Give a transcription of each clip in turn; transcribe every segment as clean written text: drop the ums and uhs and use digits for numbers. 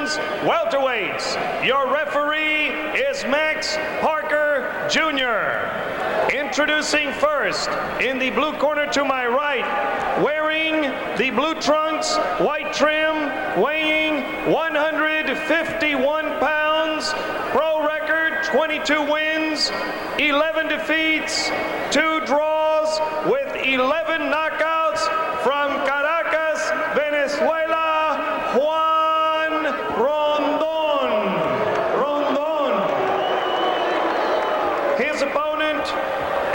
pounds welterweights. Your referee is Max Parker Jr. Introducing first, in the blue corner to my right, wearing the blue trunks, white trim, weighing 151 pounds, pro record 22 wins, 11 defeats, 2 draws with 11 knockouts, from Caracas, Venezuela, Juan Rondon. His opponent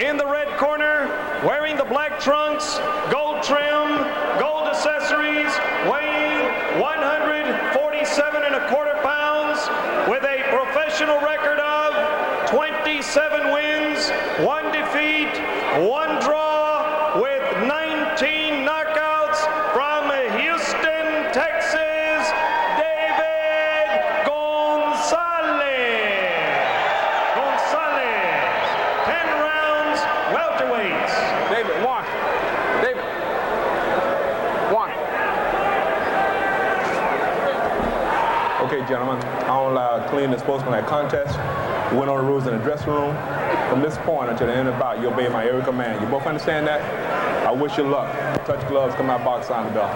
in the red corner, wearing the black trunks, gold trim, gold accessories, weighing 147¼ pounds, with a professional record of 27 wins, 1 defeat, 1 draw, with 19 knockouts, from Houston, Texas, David Gonzalez. 10 rounds, welterweights. David. Okay, gentlemen, I don't allow clean and sportsmanlike contest. We went on the rules in the dressing room. From this point until the end of the bout, you obey my every command. You both understand that? I wish you luck. Touch gloves, come out, box on the bell.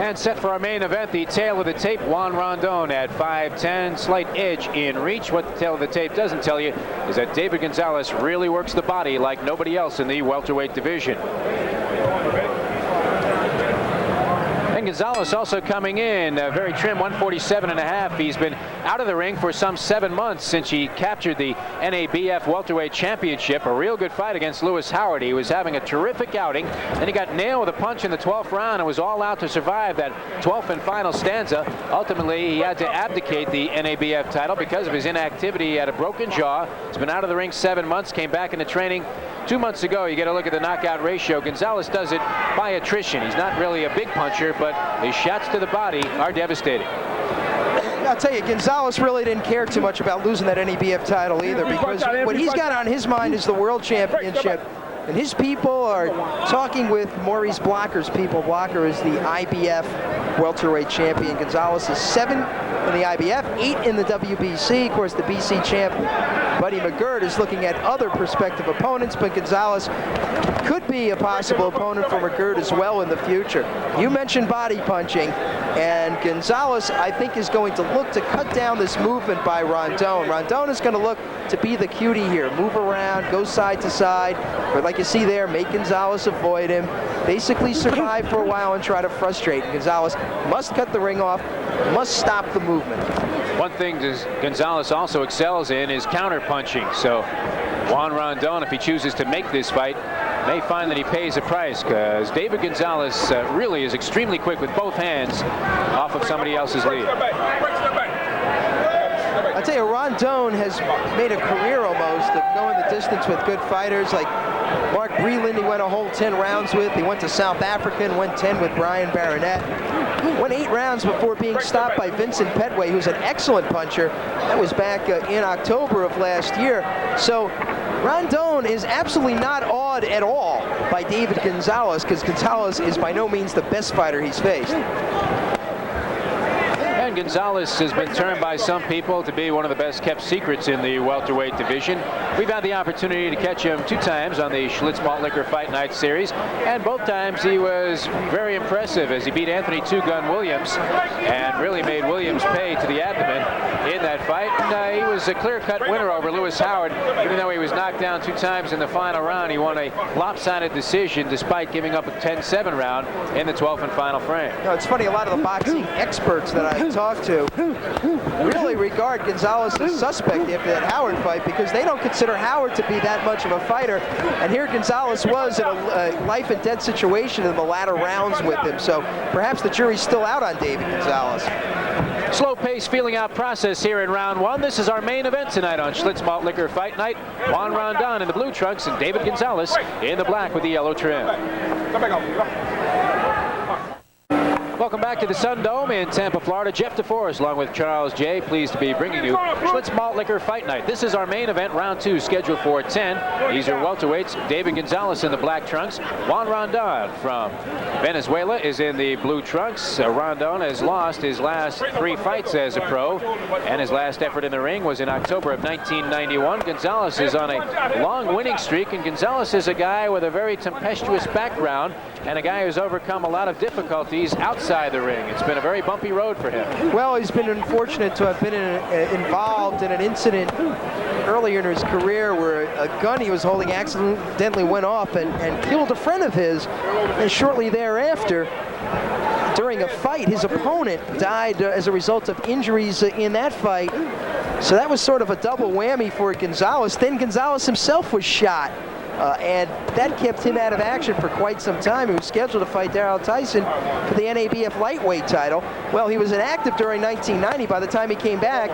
And set for our main event, the tail of the tape, Juan Rondon at 5'10", slight edge in reach. What the tail of the tape doesn't tell you is that David Gonzalez really works the body like nobody else in the welterweight division. And Gonzalez also coming in very trim, 147½. He's been out of the ring for some 7 months since he captured the NABF Welterweight Championship. A real good fight against Lewis Howard. He was having a terrific outing. Then he got nailed with a punch in the 12th round and was all out to survive that 12th and final stanza. Ultimately, he had to abdicate the NABF title because of his inactivity. He had a broken jaw. He's been out of the ring 7 months, came back into training 2 months ago. You get a look at the knockout ratio. Gonzalez does it by attrition. He's not really a big puncher, but his shots to the body are devastating. I'll tell you, Gonzalez really didn't care too much about losing that NABF title either, because what he's got on his mind is the World Championship. And his people are talking with Maurice Blocker's people. Blocker is the IBF Welterweight Champion. Gonzalez is 7 in the IBF, 8 in the WBC. Of course, the BC champ, Buddy McGirt, is looking at other prospective opponents, but Gonzalez could be a possible opponent for McGirt as well in the future. You mentioned body punching, and Gonzalez, I think, is going to look to cut down this movement by Rondon. Rondon is going to look to be the cutie here, move around, go side to side, but like you see there, make Gonzalez avoid him, basically survive for a while and try to frustrate. And Gonzalez must cut the ring off, must stop the movement. One thing Gonzalez also excels in is counter punching. So Juan Rondon, if he chooses to make this fight, may find that he pays a price, because David Gonzalez really is extremely quick with both hands off of somebody else's lead. I tell you, Rondon has made a career almost of going the distance with good fighters like Mark Breland. He went a whole 10 rounds with. He went to South Africa and went 10 with Brian Barnett. Went 8 rounds before being stopped by Vincent Petway, who's an excellent puncher. That was back in October of last year. So Rondon is absolutely not awed at all by David Gonzalez, because Gonzalez is by no means the best fighter he's faced. And Gonzalez has been termed by some people to be one of the best kept secrets in the welterweight division. We've had the opportunity to catch him 2 times on the Schlitz Malt Liquor Fight Night Series, and both times he was very impressive as he beat Anthony Two Gun Williams and really made Williams pay to the abdomen in that fight. And he was a clear-cut winner over Lewis Howard. Even though he was knocked down 2 times in the final round, he won a lopsided decision despite giving up a 10-7 round in the 12th and final frame. No, it's funny, a lot of the boxing experts that I've talked to really regard Gonzalez as suspect after that Howard fight, because they don't consider Howard to be that much of a fighter. And here Gonzalez was in a life and death situation in the latter rounds with him. So perhaps the jury's still out on David Gonzalez. Slow-paced feeling out process here in round 1. This is our main event tonight on Schlitz Malt Liquor Fight Night. Juan Rondon in the blue trunks and David Gonzalez in the black with the yellow trim. Welcome Welcome back to the Sun Dome in Tampa, Florida. Jeff DeForest along with Charles J. Pleased to be bringing you Schlitz Malt Liquor Fight Night. This is our main event, round 2, scheduled for 10. These are welterweights. David Gonzalez in the black trunks. Juan Rondon from Venezuela is in the blue trunks. Rondon has lost his last 3 fights as a pro, and his last effort in the ring was in October of 1991. Gonzalez is on a long winning streak, and Gonzalez is a guy with a very tempestuous background and a guy who's overcome a lot of difficulties outside the ring. It's been a very bumpy road for him. Well, he's been unfortunate to have been involved in an incident earlier in his career where a gun he was holding accidentally went off and killed a friend of his, and shortly thereafter, during a fight, his opponent died as a result of injuries in that fight. So that was sort of a double whammy for Gonzalez. Then Gonzalez himself was shot. And that kept him out of action for quite some time. He was scheduled to fight Darrell Tyson for the NABF lightweight title. Well, he was inactive during 1990. By the time he came back,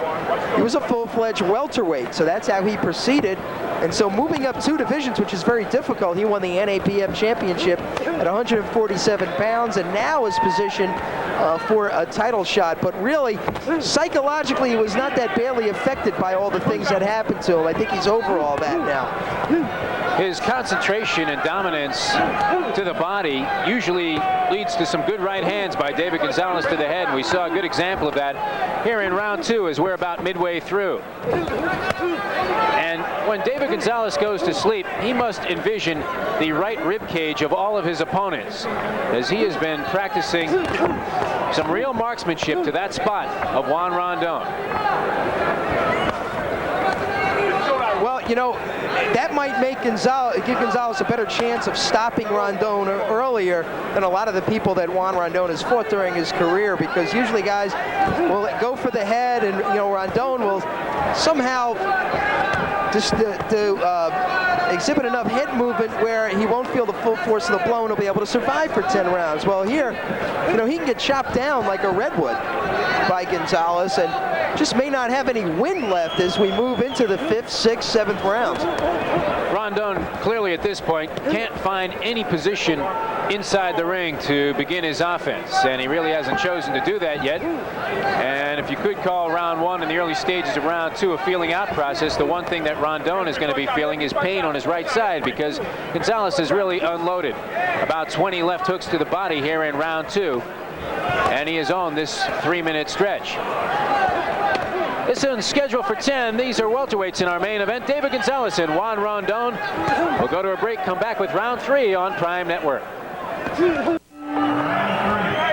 he was a full-fledged welterweight. So that's how he proceeded. And so moving up 2 divisions, which is very difficult, he won the NABF championship at 147 pounds and now is positioned for a title shot. But really, psychologically, he was not that badly affected by all the things that happened to him. I think he's over all that now. His concentration and dominance to the body usually leads to some good right hands by David Gonzalez to the head. We saw a good example of that here in round 2 as we're about midway through. And when David Gonzalez goes to sleep, he must envision the right rib cage of all of his opponents, as he has been practicing some real marksmanship to that spot of Juan Rondon. Well, you know, that might make give Gonzalez a better chance of stopping Rondon earlier than a lot of the people that Juan Rondon has fought during his career, because usually guys will go for the head, and you know, Rondon will somehow just exhibit enough head movement where he won't feel the full force of the blow and he'll be able to survive for 10 rounds. Well, here, you know, he can get chopped down like a redwood by Gonzalez and just may not have any wind left as we move into the 5th, 6th, 7th rounds. Rondon clearly at this point can't find any position inside the ring to begin his offense, and he really hasn't chosen to do that yet. And if you could call round 1 in the early stages of round 2 a feeling out process, the one thing that Rondon is going to be feeling is pain on his right side, because Gonzalez has really unloaded about 20 left hooks to the body here in round 2, and he has owned this 3-minute stretch. This is scheduled for 10. These are welterweights in our main event. David Gonzalez and Juan Rondon. We'll go to a break, come back with round 3 on Prime Network.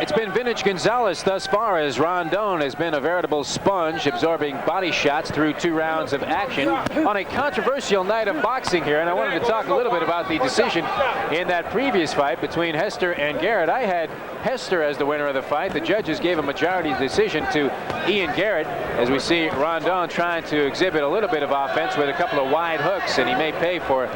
It's been vintage Gonzalez thus far, as Rondon has been a veritable sponge, absorbing body shots through 2 rounds of action on a controversial night of boxing here. And I wanted to talk a little bit about the decision in that previous fight between Hester and Garrett. I had Hester as the winner of the fight. The judges gave a majority decision to Ian Garrett, as we see Rondon trying to exhibit a little bit of offense with a couple of wide hooks, and he may pay for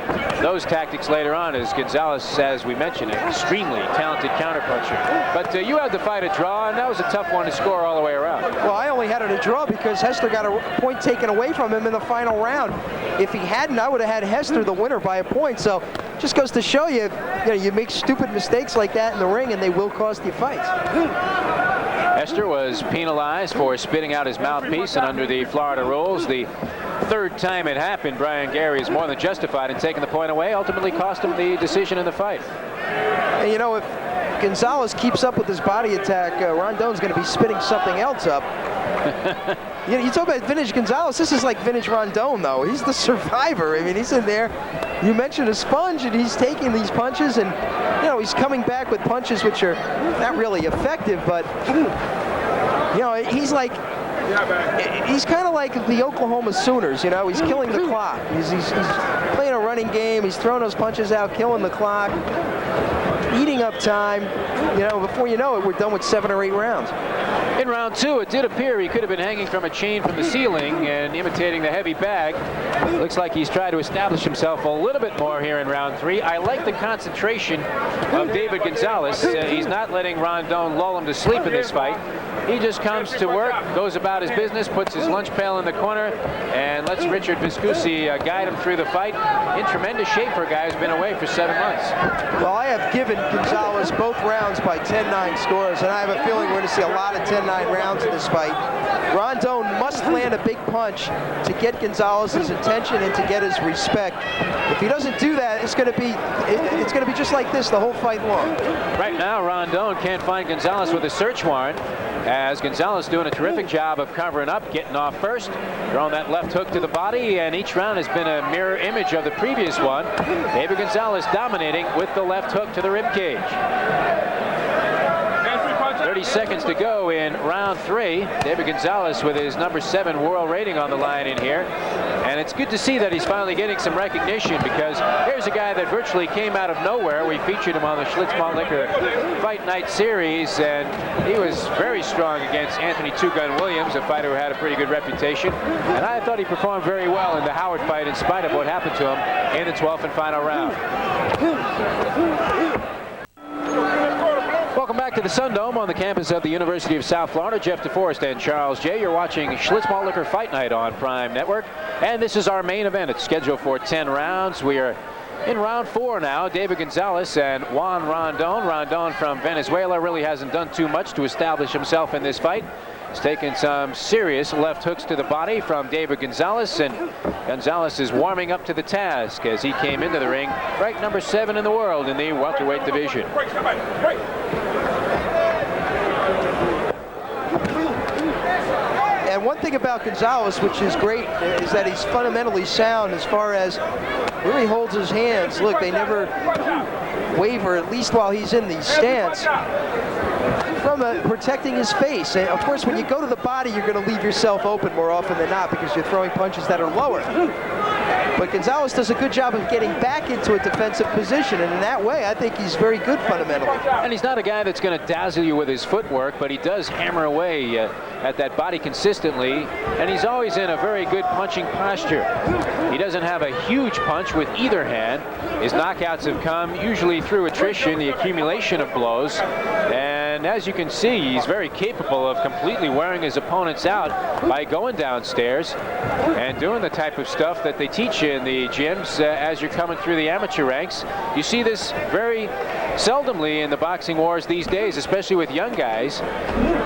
those tactics later on, as Gonzalez, as we mentioned, an extremely talented counterpuncher. But you had the fight a draw, and that was a tough one to score all the way around. Well, I only had it a draw because Hester got a point taken away from him in the final round. If he hadn't, I would have had Hester the winner by a point. So just goes to show you, you make stupid mistakes like that in the ring, and they will cost you fights. Hester was penalized for spitting out his mouthpiece, and under the Florida rules, the 3rd time it happened, Brian Gary is more than justified in taking the point away, ultimately cost him the decision in the fight. And you know, if Gonzalez keeps up with his body attack, Rondon's going to be spitting something else up. You talk about vintage Gonzalez. This is like vintage Rondon, though. He's the survivor. I mean, he's in there. You mentioned a sponge, and he's taking these punches, and you know, he's coming back with punches which are not really effective, but you know, he's kind of like the Oklahoma Sooners. You know, he's killing the clock. He's playing a running game. He's throwing those punches out, killing the clock, eating up time. You know, before you know it, we're done with 7 or 8 rounds. In round 2, it did appear he could have been hanging from a chain from the ceiling and imitating the heavy bag. Looks like he's tried to establish himself a little bit more here in round 3. I like the concentration of David Gonzalez. He's not letting Rondon lull him to sleep in this fight. He just comes to work, goes about his business, puts his lunch pail in the corner, and lets Richard Viscusi guide him through the fight. In tremendous shape for a guy who's been away for 7 months. Well, I have given Gonzalez both rounds by 10-9 scores, and I have a feeling we're going to see a lot of 10-9 rounds in this fight. Rondon must land a big punch to get Gonzalez's attention and to get his respect. If he doesn't do that, it's going to be just like this the whole fight long. Right now, Rondon can't find Gonzalez with a search warrant, as Gonzalez doing a terrific job of covering up, getting off first, throwing that left hook to the body, and each round has been a mirror image of the previous one. David Gonzalez dominating with the left hook to the rib cage. 30 seconds to go in round 3. David Gonzalez with his #7 world rating on the line in here. And it's good to see that he's finally getting some recognition, because here's a guy that virtually came out of nowhere. We featured him on the Schlitz Malt Liquor Fight Night Series, and he was very strong against Anthony Two Gun Williams, a fighter who had a pretty good reputation. And I thought he performed very well in the Howard fight in spite of what happened to him in the 12th and final round. Welcome back to the Sun Dome on the campus of the University of South Florida. Jeff DeForest and Charles J. You're watching Schlitz Malt Liquor Fight Night on Prime Network. And this is our main event. It's scheduled for 10 rounds. We are in round 4 now. David Gonzalez and Juan Rondon. Rondon from Venezuela really hasn't done too much to establish himself in this fight. He's taken some serious left hooks to the body from David Gonzalez, and Gonzalez is warming up to the task as he came into the ring, ranked #7 in the world in the welterweight division. And one thing about Gonzalez, which is great, is that he's fundamentally sound as far as where he holds his hands. Look, they never waver, at least while he's in the stance, from protecting his face. And of course, when you go to the body, you're going to leave yourself open more often than not, because you're throwing punches that are lower. But Gonzalez does a good job of getting back into a defensive position, and in that way, I think he's very good fundamentally. And he's not a guy that's going to dazzle you with his footwork, but he does hammer away at that body consistently, and he's always in a very good punching posture. He doesn't have a huge punch with either hand. His knockouts have come usually through attrition, the accumulation of blows, and as you can see, he's very capable of completely wearing his opponents out by going downstairs and doing the type of stuff that they teach you in the gyms as you're coming through the amateur ranks. You see this very seldomly in the boxing wars these days, especially with young guys.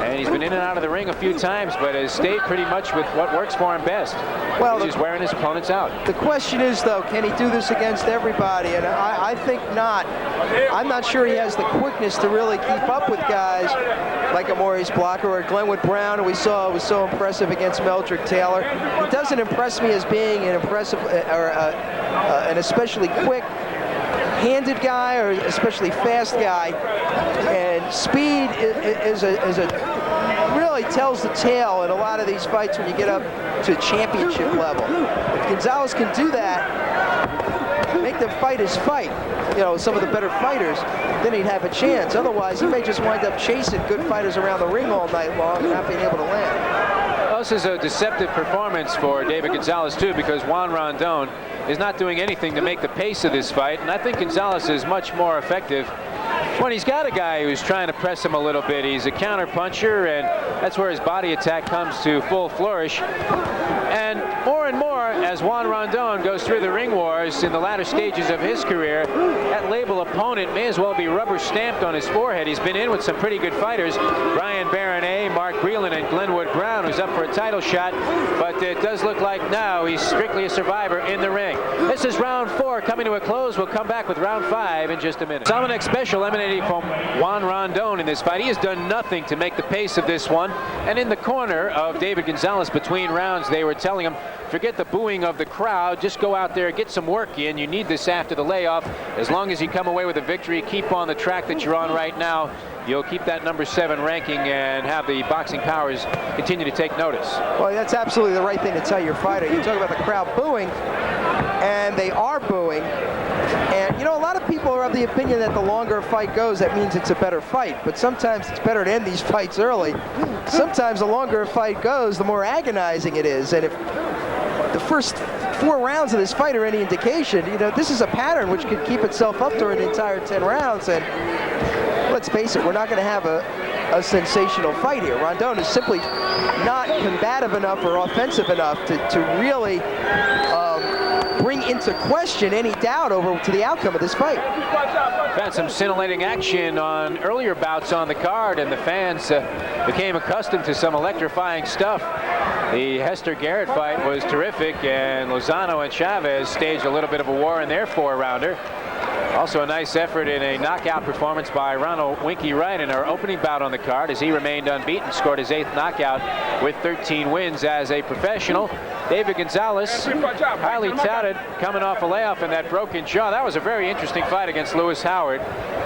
And he's been in and out of the ring a few times, but has stayed pretty much with what works for him best, which is wearing his opponents out. The question is, though, can he do this against everybody? And I think not. I'm not sure he has the quickness to really keep up with guys like a Maurice Blocker or Glenwood Brown, who we saw was so impressive against Meldrick Taylor. He doesn't impress me as being an impressive or an especially quick-handed guy or especially fast guy. And speed really tells the tale in a lot of these fights when you get up to championship level. If Gonzalez can do that, make them fight his fight, you know, some of the better fighters, then he'd have a chance. Otherwise, he may just wind up chasing good fighters around the ring all night long and not being able to land. This is a deceptive performance for David Gonzalez, too, because Juan Rondon is not doing anything to make the pace of this fight, and I think Gonzalez is much more effective when he's got a guy who's trying to press him a little bit. He's a counter puncher, and that's where his body attack comes to full flourish. And more, as Juan Rondon goes through the ring wars in the latter stages of his career, that label opponent may as well be rubber stamped on his forehead. He's been in with some pretty good fighters, Brian Baronet, Mark Breland, and Glenwood Brown, who's up for a title shot, but it does look like now he's strictly a survivor in the ring. This is round 4 coming to a close. We'll come back with round 5 in just a minute. Salmonex special emanating from Juan Rondon in this fight. He has done nothing to make the pace of this one, and in the corner of David Gonzalez between rounds, they were telling him, forget the booing of the crowd, just go out there, get some work in. You need this after the layoff. As long as you come away with a victory, keep on the track that you're on right now. You'll keep that #7 ranking and have the boxing powers continue to take notice. Well, that's absolutely the right thing to tell your fighter. You talk about the crowd booing, and they are booing. And, you know, a lot of people are of the opinion that the longer a fight goes, that means it's a better fight. But sometimes it's better to end these fights early. Sometimes the longer a fight goes, the more agonizing it is. And if the first 4 rounds of this fight are any indication, you know, this is a pattern which could keep itself up during the entire 10 rounds. And let's face it, we're not going to have a sensational fight here. Rondon is simply not combative enough or offensive enough to really bring into question any doubt over to the outcome of this fight. We've had some scintillating action on earlier bouts on the card, and the fans became accustomed to some electrifying stuff. The Hester Garrett fight was terrific, and Lozano and Chavez staged a little bit of a war in their 4-rounder. Also a nice effort in a knockout performance by Ronald Winky Wright in our opening bout on the card, as he remained unbeaten, scored his 8th knockout with 13 wins as a professional. David Gonzalez, highly touted, coming off a layoff in that broken jaw. That was a very interesting fight against Lewis Howard.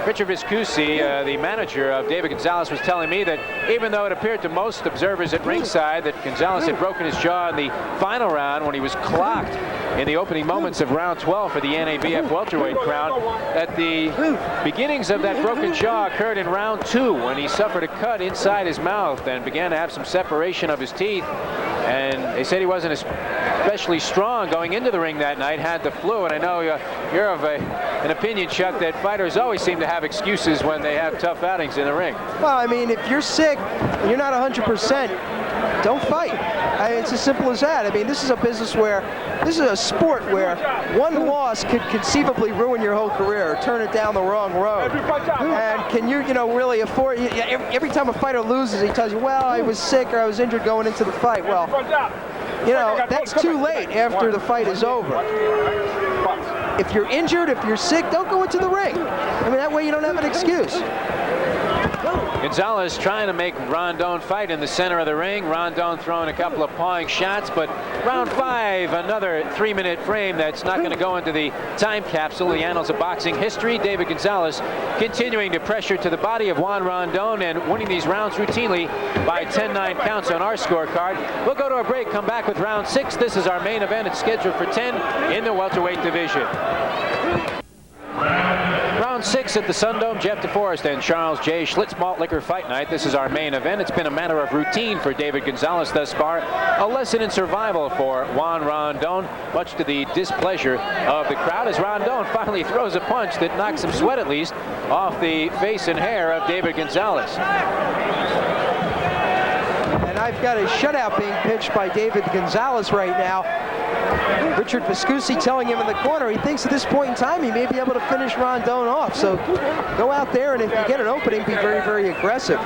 Richard Viscusi, the manager of David Gonzalez, was telling me that even though it appeared to most observers at ringside that Gonzalez had broken his jaw in the final round when he was clocked in the opening moments of round 12 for the NABF Welterweight crown, that the beginnings of that broken jaw occurred in round 2 when he suffered a cut inside his mouth and began to have some separation of his teeth. And they said he wasn't especially strong going into the ring that night, had the flu. And I know you're of an opinion, Chuck, that fighters always seem to have excuses when they have tough outings in the ring. Well, I mean, if you're sick and you're not 100%, don't fight. It's as simple as that. I mean, this is a business where, this is a sport where one loss could conceivably ruin your whole career or turn it down the wrong road. And can you, really afford, every time a fighter loses, he tells you, well, I was sick or I was injured going into the fight. Well, that's too late after the fight is over. If you're injured, if you're sick, don't go into the ring. I mean, that way you don't have an excuse. Gonzalez trying to make Rondon fight in the center of the ring. Rondon throwing a couple of pawing shots, but round 5, another 3-minute frame that's not going to go into the time capsule, the annals of boxing history. David Gonzalez continuing to pressure to the body of Juan Rondon and winning these rounds routinely by 10-9 counts on our scorecard. We'll go to a break, come back with round 6. This is our main event. It's scheduled for 10 in the welterweight division. Round 6 at the Sundome. Jeff DeForest and Charles J. Schlitz Malt Liquor Fight Night. This is our main event. It's been a matter of routine for David Gonzalez thus far. A lesson in survival for Juan Rondon, much to the displeasure of the crowd, as Rondon finally throws a punch that knocks some sweat, at least, off the face and hair of David Gonzalez. And I've got a shutout being pitched by David Gonzalez right now. Richard Viscusi telling him in the corner he thinks at this point in time he may be able to finish Rondon off. So go out there, and if you get an opening, be very, very aggressive.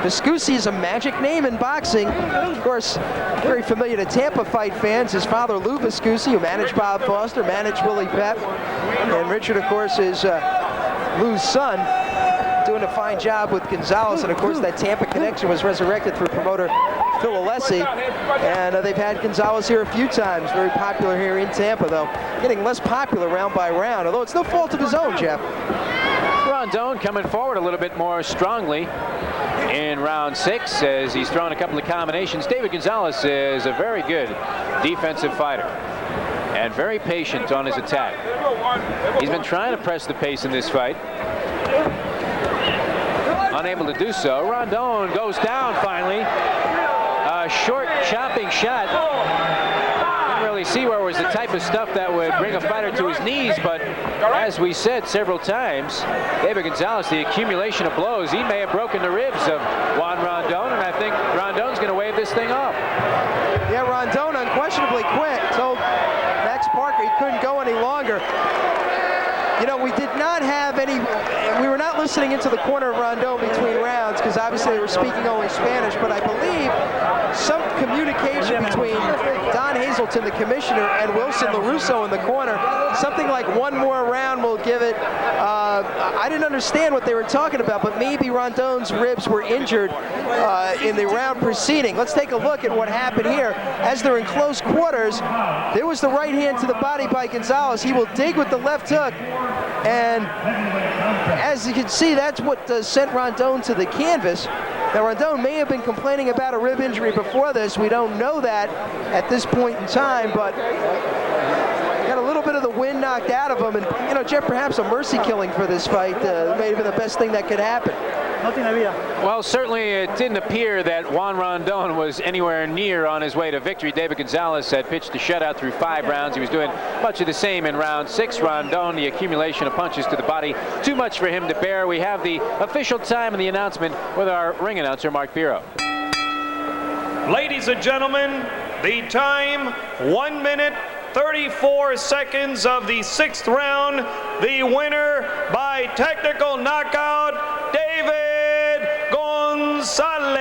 Viscusi is a magic name in boxing. Of course, very familiar to Tampa fight fans. His father, Lou Viscusi, who managed Bob Foster, managed Willie Pep. And Richard, of course, is Lou's son, doing a fine job with Gonzalez. And, of course, that Tampa connection was resurrected through promoter Phil Alessi, and they've had Gonzalez here a few times. Very popular here in Tampa, though. Getting less popular round by round, although it's no fault of his own, Jeff. Rondon coming forward a little bit more strongly in round 6 as he's thrown a couple of combinations. David Gonzalez is a very good defensive fighter and very patient on his attack. He's been trying to press the pace in this fight. Unable to do so. Rondon goes down finally. A short chopping shot. Didn't really see where it was the type of stuff that would bring a fighter to his knees, but as we said several times, David Gonzalez, the accumulation of blows, he may have broken the ribs of Juan Rondon, and I think Rondon's going to wave this thing off. Yeah, Rondon unquestionably quit. Told Max Parker he couldn't go any longer. We did not have any, we were not listening into the corner of Rondon between rounds because obviously they were speaking only Spanish, but I believe some communication between Don Hazelton, the commissioner, and Wilson LaRusso in the corner, something like one more round will give it. I didn't understand what they were talking about, but maybe Rondon's ribs were injured in the round preceding. Let's take a look at what happened here. As they're in close quarters, there was the right hand to the body by Gonzalez. He will dig with the left hook. And as you can see, that's what sent Rondon to the canvas. Now, Rondon may have been complaining about a rib injury before this. We don't know that at this point in time, but got a little bit of the wind knocked out of him. And, Jeff, perhaps a mercy killing for this fight may have been the best thing that could happen. no tiene vida. Well, certainly it didn't appear that Juan Rondon was anywhere near on his way to victory. David Gonzalez had pitched a shutout through 5 rounds. He was doing much of the same in round 6. Rondon, the accumulation of punches to the body, too much for him to bear. We have the official time and the announcement with our ring announcer, Mark Biro. Ladies and gentlemen, the time, 1 minute, 34 seconds of the 6th round. The winner by technical knockout, David Gonzalez.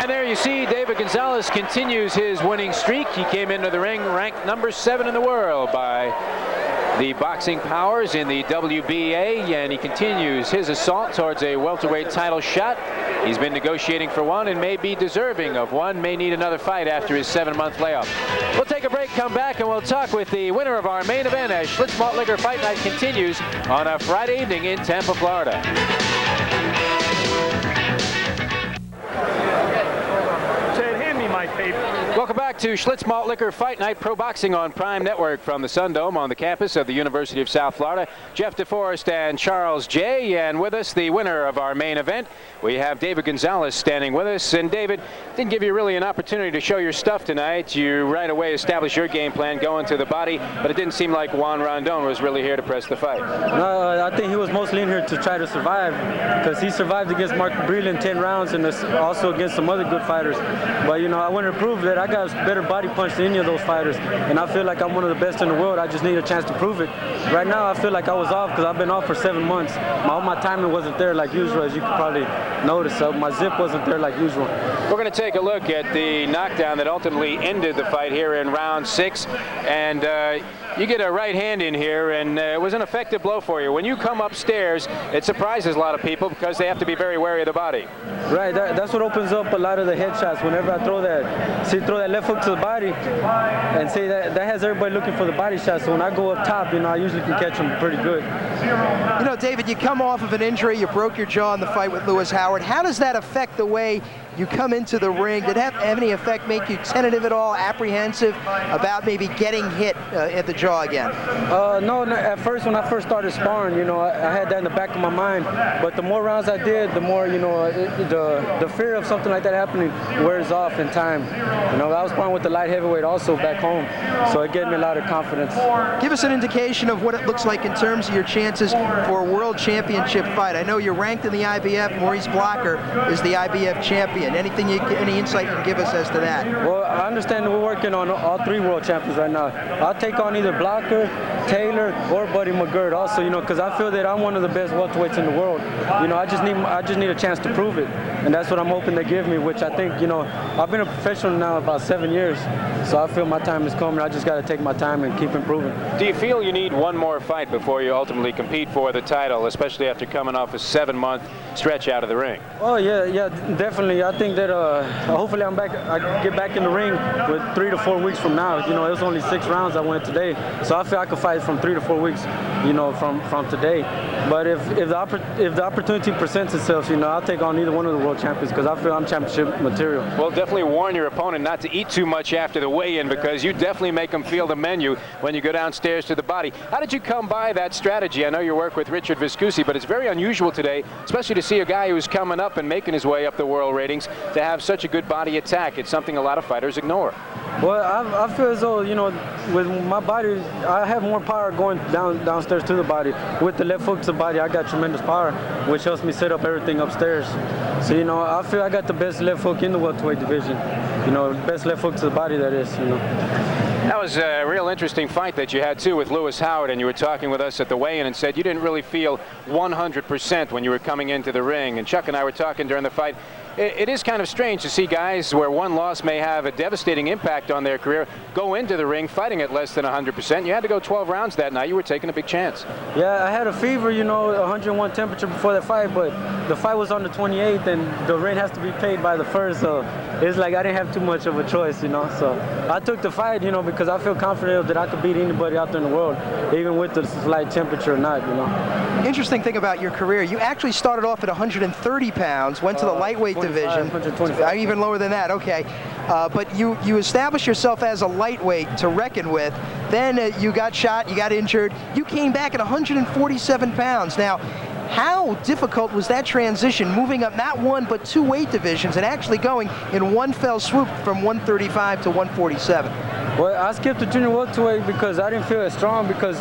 And there you see David Gonzalez continues his winning streak. He came into the ring ranked number 7 in the world by the boxing powers in the WBA, and he continues his assault towards a welterweight title shot. He's been negotiating for one and may be deserving of one, may need another fight after his 7-month layoff. We'll take a break, come back, and we'll talk with the winner of our main event as Schlitz Malt Liquor Fight Night continues on a Friday evening in Tampa, Florida. Welcome back to Schlitz Malt Liquor Fight Night, Pro Boxing on Prime Network from the Sun Dome on the campus of the University of South Florida. Jeff DeForest and Charles J. And with us, the winner of our main event, we have David Gonzalez standing with us. And David, didn't give you really an opportunity to show your stuff tonight. You right away established your game plan going to the body, but it didn't seem like Juan Rondon was really here to press the fight. No, I think he was mostly in here to try to survive, because he survived against Mark Breland in 10 rounds and also against some other good fighters. But, you know, I wanted to prove that I got a better body punch than any of those fighters, and I feel like I'm one of the best in the world. I just need a chance to prove it. Right now, I feel like I was off because I've been off for 7 months. My timing wasn't there like usual, as you could probably notice. So my zip wasn't there like usual. We're going to take a look at the knockdown that ultimately ended the fight here in round 6, and you get a right hand in here, and it was an effective blow for you. When you come upstairs, it surprises a lot of people because they have to be very wary of the body. Right, that's what opens up a lot of the headshots. Whenever I throw that left hook to the body, and say that has everybody looking for the body shot. So when I go up top, you know, I usually can catch them pretty good. You know, David, you come off of an injury. You broke your jaw in the fight with Lewis Howard. How does that affect the way you come into the ring? Did it have any effect, make you tentative at all, apprehensive about maybe getting hit at the jaw again? No, at first, when I first started sparring, you know, I had that in the back of my mind. But the more rounds I did, the more, you know, the fear of something like that happening wears off in time. You know, I was sparring with the light heavyweight also back home, so it gave me a lot of confidence. Give us an indication of what it looks like in terms of your chances for a world championship fight. I know you're ranked in the IBF. Maurice Blocker is the IBF champion. Any insight you can give us as to that? Well, I understand we're working on all 3 world champions right now. I'll take on either Blocker, Taylor, or Buddy McGirt also, you know, because I feel that I'm one of the best welterweights in the world. You know, I just need a chance to prove it, and that's what I'm hoping they give me, which I think, you know, I've been a professional now about 7 years, so I feel my time is coming. I just got to take my time and keep improving. Do you feel you need one more fight before you ultimately compete for the title, especially after coming off a 7-month stretch out of the ring? Oh yeah, definitely. I think that hopefully I get back in the ring with 3 to 4 weeks from now. You know, it was only 6 rounds I went today, so I feel I could fight from 3 to 4 weeks, you know, from today. But if the opportunity presents itself, you know, I'll take on either one of the world champions because I feel I'm championship material. Well, definitely warn your opponent not to eat too much after the weigh-in, because you definitely make them feel the menu when you go downstairs to the body. How did you come by that strategy? I know you work with Richard Viscusi, but it's very unusual today, especially to see a guy who's coming up and making his way up the world ratings, to have such a good body attack. It's something a lot of fighters ignore. Well, I feel as though, you know, with my body, I have more power going downstairs to the body. With the left hook to the body, I got tremendous power, which helps me set up everything upstairs. So, you know, I feel I got the best left hook in the welterweight division. You know, best left hook to the body, that is, you know. That was a real interesting fight that you had, too, with Lewis Howard, and you were talking with us at the weigh-in and said you didn't really feel 100% when you were coming into the ring. And Chuck and I were talking during the fight. It is kind of strange to see guys where one loss may have a devastating impact on their career go into the ring fighting at less than 100%. You had to go 12 rounds that night. You were taking a big chance. Yeah, I had a fever, you know, 101 temperature before the fight, but the fight was on the 28th, and the rent has to be paid by the 1st, so it's like I didn't have too much of a choice, you know. So I took the fight, you know, because I feel confident that I could beat anybody out there in the world, even with the slight temperature or not, you know. Interesting thing about your career, you actually started off at 130 pounds, went to the lightweight division. 125. Even lower than that, okay. but you established yourself as a lightweight to reckon with. Then you got shot, you got injured. You came back at 147 pounds. Now, how difficult was that transition, moving up not one but two weight divisions and actually going in one fell swoop from 135 to 147? Well, I skipped the junior welterweight because I didn't feel as strong because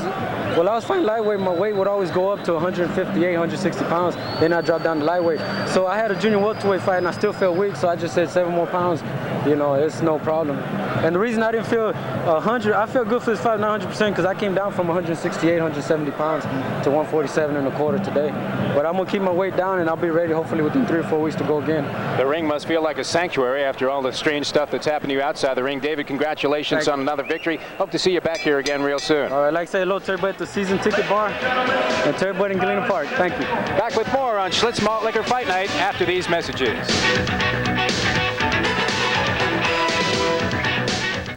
when I was fighting lightweight, my weight would always go up to 158, 160 pounds. Then I dropped down to lightweight. So I had a junior welterweight fight and I still felt weak, so I just said 7 more pounds. You know, it's no problem. And the reason I didn't feel 100, I felt good for this fight, not 100%, because I came down from 168, 170 pounds to 147 and a quarter today. But I'm going to keep my weight down and I'll be ready hopefully within 3 or 4 weeks to go again. The ring must feel like a sanctuary after all the strange stuff that's happened to you outside the ring. David, congratulations on another victory. Hope to see you back here again real soon. All right, I'd like to say hello to everybody at the season ticket bar and to everybody in Galena Park. Thank you. Back with more on Schlitz Malt Liquor Fight Night after these messages.